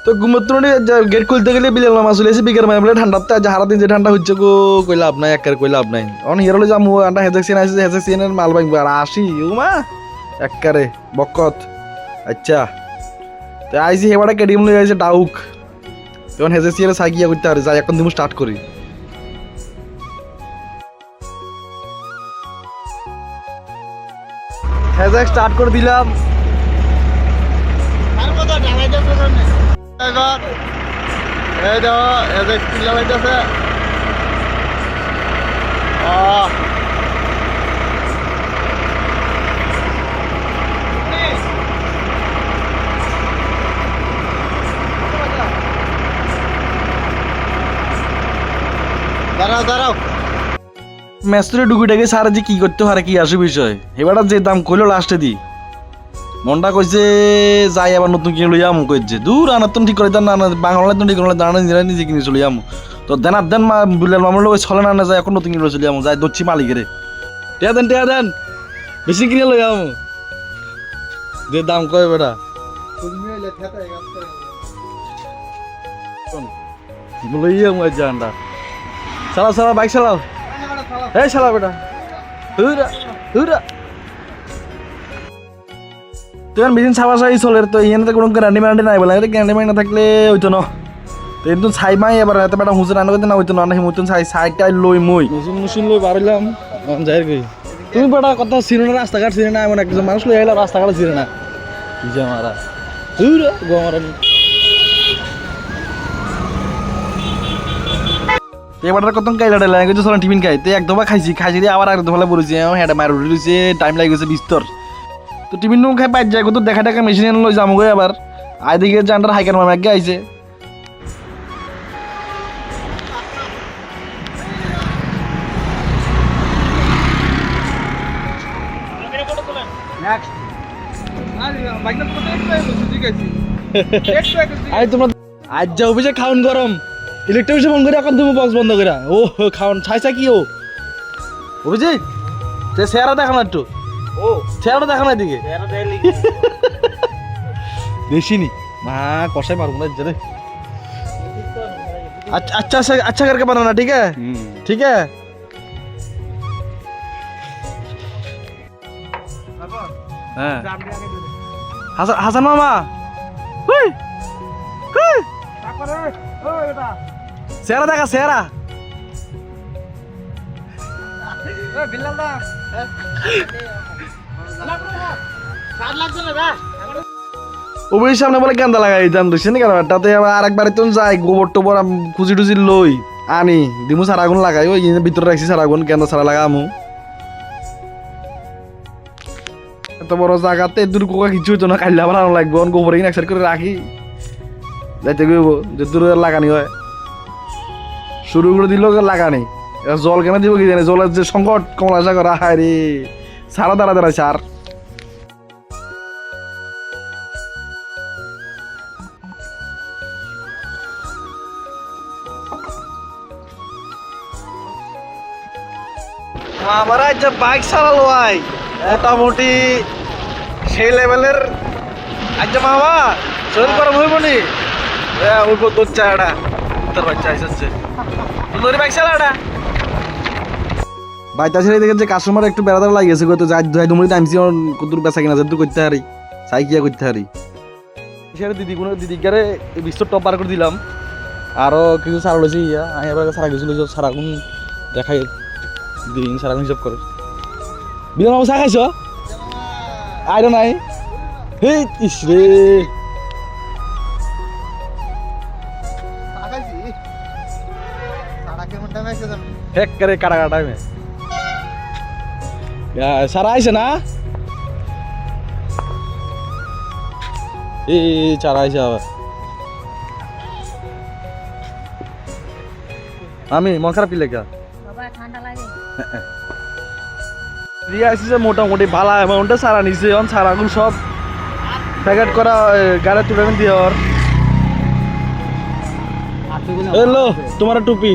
তো ঘুমোত্তরে গেট খুলতে গেলে বিলেল মামা চলে এসে বিকেল বলে ঠান্ডাতে হারা দিন যে ঠান্ডা হচ্ছে গো কই লাভ নাই একের কই লাভ নাই অন হিরো যাবো আন্ডা হেজেকশন আছে হেজেকশনের মাল ভাঙবো আর আসি ও মা একারে বকত আচ্ছা তো আইসি হেবাটা কেডিএম লয়ে আইছে ডাউক এখন হেজেকশনের সাইকিয়া করতে পারে যাই এখন দিমু স্টার্ট করি হেজেক স্টার্ট করে দিলাম আর কত ঢালাই দাও প্রথমে এবার এই দাও এই কি লাগাইতেছে দাঁড়াও দাঁড়াও মেস্তরে ডুকুটাকে সারা যে কি করতে পারে কি আসে বিষয় এবার যে দাম কইলো লাস্টে দি মনটা কইছে যাই আবার নতুন কিনে লই যাম কইছে দূর আনার তো ঠিক করে দেন না বাংলার তো ঠিক করে দাঁড়ানো নিজে কিনে চলে যাম তো দেনার দেন মা বুলাল মামার লোক চলে না যায় এখন নতুন কিনে চলে যাম যাই দচ্ছি মালিকের টিয়া দেন বেশি কিনে লই যাম যে দাম কয় বেটা তুমি হইলে খেতে গাছ কোন লই যাম ওই জানটা চালাও বাইক চালাও এই চালাও বেটা হুরা হুরা তুই মেশিন ছাপা চাই চলে তো এখানে তো কোনো গ্যারান্টি ম্যারান্টি নাই বলে গ্যারান্টি ম্যারান্টি না থাকলে হইতো না তো কিন্তু ছাই মাই এবার এত বেটা হুঁচে রান্না করতে না হইতো না হিমতন ছাইটাই লই মই মেশিন লই বাড়িলাম যাই গই তুমি বেটা কথা চিনো না রাস্তাঘাট চিনে না এমন একজন মানুষ লই আইলা রাস্তাঘাট চিনে না কি যে মারা হুরা গো মারা এবার কত কাইলাটা লাগে যে চলেন টিফিন খাই তো এক দফা খাইছি দিয়ে আবার এক দফা বলেছি হেঁটে মার উঠে রয়েছে টাইম লাগে গেছে বিস্তর তো টিফিন খাই পাই যায় তো দেখা দেখা মেশিন লই যাবো গো আবার আই দিকে জানটার হাইকার মামা আগে আইছে আজ যা অফিসে খাওন গরম ইলেকট্রিক ফোন করে এখন তুমি বক্স বন্ধ করে ও খাওন ছাইছা কি ও অফিসে সে চেহারা দেখা না একটু ও চেহারা দেখা না এদিকে দেখিনি মা কষাই মারবো না রে अच्छा अच्छा करके बनाना ठीक है ठीक है हाँ হাসান মামা চেহারা দেখা চেহারা ওই সামনে বলে গান্দা লাগাই দাম দেখছেন কেন তাতে আর একবার তো যাই গোবর টোবর খুঁজি টুজি লই আনি দিমু সারাগুন লাগাই ওই ভিতরে রাখছি সারাগুন গেন্দা সারা লাগামু এত বড় জায়গাতে দূর কোকা কিছু হইতো না কাইলে আবার আনো লাগবে গোবর কিনে একসাথে করে রাখি যাইতে গইব যে দূরে লাগানি হয় শুরু করে দিল লাগানি জল কেন দিব কি জানি জলের যে সংকট কমলা সাগর আহাই রে সারা দাঁড়া সার আমার আজ বাইক চালালো আই মোটামুটি সেই লেভেলের আজ মামা শরীর গরম হইব নি উঠবো তোর চাটা তোর বাচ্চা এসেছে তোর বাইক চালাটা বাইতা ছেড়ে দেখেন যে কাস্টমার একটু বেড়াদার লাগিয়েছে কত যাই দুমড়ি টাইমছি কত বেচা কিনা যেহেতু করতে হারি সাইকিয়া করতে হারি সেটা দিদিকারে বিস্তর টপ বার করে দিলাম আরও কিছু সারা লইছি ইয়া আমি এবার সারা গেছিল সারাক্ষণ দেখাই দিন সারাক্ষণ হিসাব করে বিনা মামা চা খাইছ আইরো নাই হে ইস রে হেক করে কাটা কাটা টাইমে সারা আইছে না এই চারা আইছে আবার আমি মন খারাপ কি লেখা আসছে মোটামুটি ভালো অ্যামাউন্টে সারা নিছে এখন সারাগুলো সব প্যাকেট করা গাড়ি তুলে দিয়ে এলো তোমার টুপি